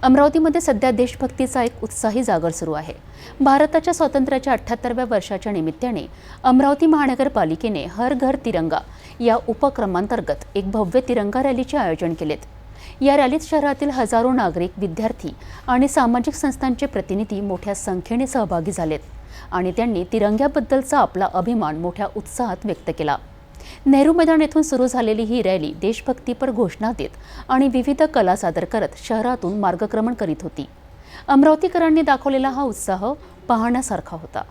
अमरावतीमध्ये सध्या देशभक्तीचा एक उत्साही जागर सुरू आहे। भारताच्या स्वातंत्र्याच्या 78व्या वर्षाच्या निमित्ताने अमरावती महानगरपालिकेने हर घर तिरंगा या उपक्रमांतर्गत एक भव्य तिरंगा रॅलीचे आयोजन केलेत। या रॅलीत शहरातील हजारो नागरिक, विद्यार्थी आणि सामाजिक संस्थांचे प्रतिनिधी मोठ्या संख्येने सहभागी झालेत आणि त्यांनी तिरंग्याबद्दलचा आपला अभिमान मोठ्या उत्साहात व्यक्त केला। नेहरू मैदान येथून सुरू झालेली ही रॅली देशभक्तीपर घोषणा देत आणि विविध कला सादर करत शहरातून मार्गक्रमण करीत होती। अमरावतीकरांनी दाखवलेला हा उत्साह पाहण्यासारखा होता।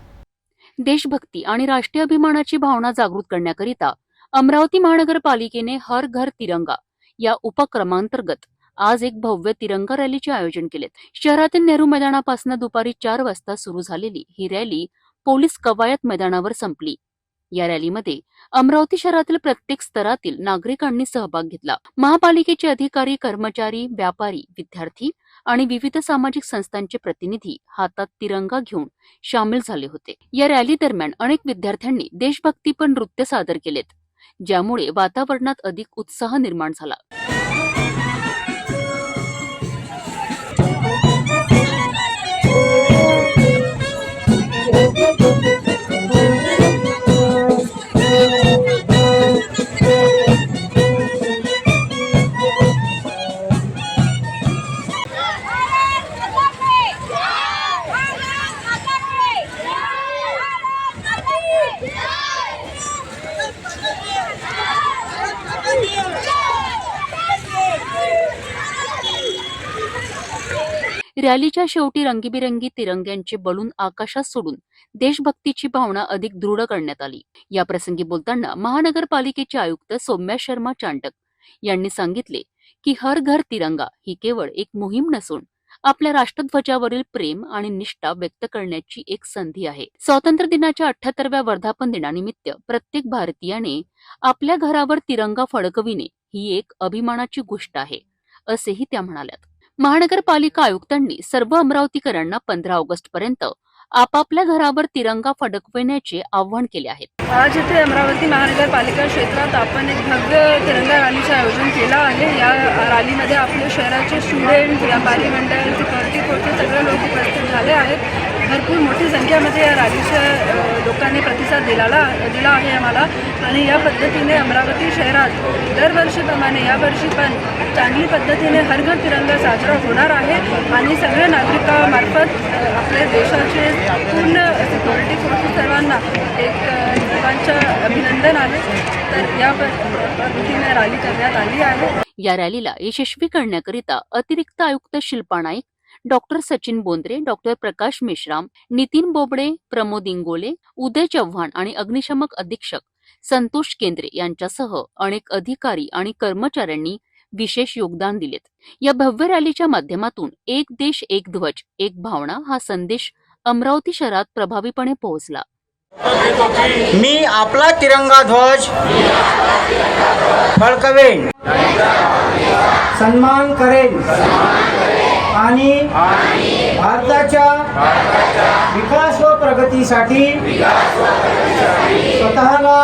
देशभक्ती आणि राष्ट्रीय अभिमानाची भावना जागृत करण्याकरिता अमरावती महानगरपालिकेने हर घर तिरंगा या उपक्रमांतर्गत आज एक भव्य तिरंगा रॅलीचे आयोजन केले। शहरातील नेहरू मैदानापासून दुपारी 4 वाजता सुरू झालेली ही रॅली पोलीस कवायत मैदानावर संपली। या रॅलीमध्ये अमरावती शहरातील प्रत्येक स्तरातील नागरिकांनी सहभाग घेतला। महापालिकेचे अधिकारी, कर्मचारी, व्यापारी, विद्यार्थी आणि विविध सामाजिक संस्थांचे प्रतिनिधी हातात तिरंगा घेऊन सामील झाले होते। या रॅली दरम्यान अनेक विद्यार्थ्यांनी देशभक्तीपर नृत्य सादर केलेत, ज्यामुळे वातावरणात अधिक उत्साह निर्माण झाला। रॅलीच्या शेवटी रंगीबिरंगी तिरंग्यांचे बलून आकाशात सोडून देशभक्तीची भावना अधिक दृढ करण्यात आली। या प्रसंगी बोलताना महानगरपालिकेचे आयुक्त सौम्या शर्मा चांटक यांनी सांगितले की हर घर तिरंगा ही केवळ एक मोहीम नसून आपल्या राष्ट्रध्वजावरील प्रेम आणि निष्ठा व्यक्त करण्याची एक संधी आहे। स्वातंत्र्य दिनाच्या 78व्या वर्धापन दिनानिमित्त प्रत्येक भारतीयाने आपल्या घरावर तिरंगा फडकविणे ही एक अभिमानाची गोष्ट आहे, असेही त्या म्हणाल्या। महानगरपालिका आयुक्तांनी सर्व अमरावतीकरांना 15 ऑगस्ट पर्यंत आपापल्या घरावर तिरंगा फडकविण्याचे आवाहन केले आहे। आज इथे अमरावती महानगरपालिका क्षेत्रात आपण एक भव्य तिरंगा रॅलीचे आयोजन केलं आहे। या रॅलीमध्ये आपल्या शहराचे स्टुडंट, व्यापारी मंडळ, सिक्युरिटी सगळे लोक उपस्थित झाले आहेत। भरपूर मोठी संख्येमध्ये या रॅलीच्या लोकांनी प्रतिसाद दिला आहे आम्हाला आणि या पद्धतीने अमरावती शहरात दरवर्षीप्रमाणे यावर्षी पण चांगली पद्धतीने हर घर तिरंगा साजरा होणार आहे आणि सगळ्या नागरिकांमार्फत आपल्या देशाचे पूर्ण सिक्युरिटी फोर्स सर्वांना एक सर्वांचं अभिनंदन आहे। तर या पद्धतीने रॅली करण्यात आली आहे। या रॅलीला यशस्वी करण्याकरिता अतिरिक्त आयुक्त शिल्पा नाईक, डॉक्टर सचिन बोंद्रे, डॉक्टर प्रकाश मेश्राम, नितीन बोबडे, प्रमोद इंगोले, उदय चव्हाण आणि अग्निशमक अधीक्षक संतोष केंद्रे यांच्यासह अनेक अधिकारी आणि कर्मचाऱ्यांनी विशेष योगदान दिलेत। या भव्य रॅलीच्या माध्यमातून एक देश एक ध्वज एक भावना हा संदेश अमरावती शहरात प्रभावीपणे पोहोचला। मी आपला तिरंगा ध्वज फडकवेन, सन्मान करेन आणि भारताच्या विकास व प्रगतीसाठी स्वतःला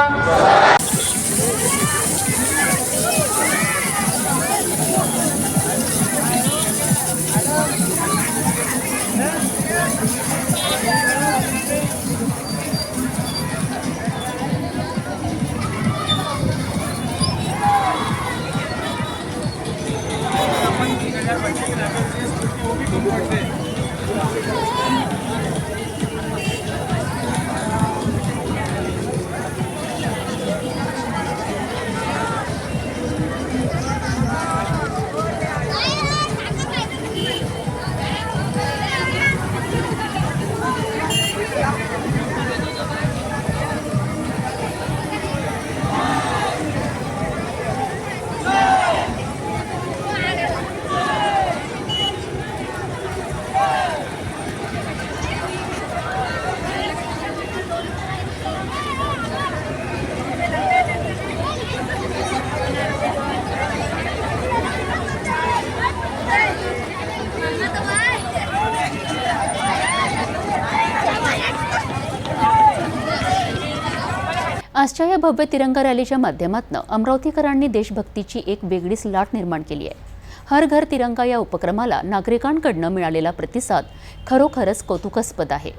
आजच्या या भव्य तिरंगा रॅलीच्या माध्यमातून अमरावतीकरांनी देशभक्तीची एक वेगळीच लाट निर्माण केली आहे। हर घर तिरंगा या उपक्रमाला नागरिकांकडून मिळालेला प्रतिसाद खरोखरच कौतुकास्पद आहे.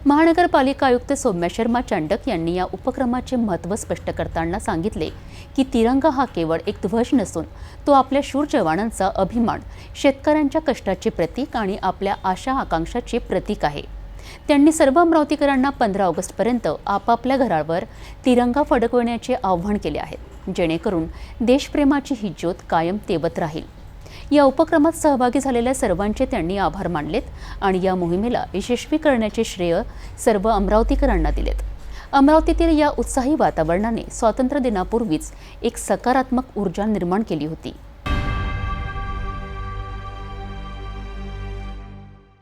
महानगरपालिका आयुक्त सौम्या शर्मा चांडक यांनी या उपक्रमाचे महत्त्व स्पष्ट करताना सांगितले की तिरंगा हा केवळ एक ध्वज नसून तो आपल्या शूर जवानांचा अभिमान, शेतकऱ्यांच्या कष्टाचे प्रतीक आणि आपल्या आशा आकांक्षाचे प्रतीक आहे. त्यांनी सर्व अमरावतीकरांना 15 ऑगस्टपर्यंत आपापल्या घरावर तिरंगा फडकवण्याचे आवाहन केले आहे, जेणेकरून देशप्रेमाची ही ज्योत कायम तेवत राहील. या उपक्रमात सहभागी झालेल्या सर्वांचे त्यांनी आभार मानलेत आणि या मोहिमेला यशस्वी करण्याचे श्रेय सर्व अमरावतीकरांना दिलेत. अमरावतीतील या उत्साही वातावरणाने स्वातंत्र्य दिनापूर्वीच एक सकारात्मक ऊर्जा निर्माण केली होती.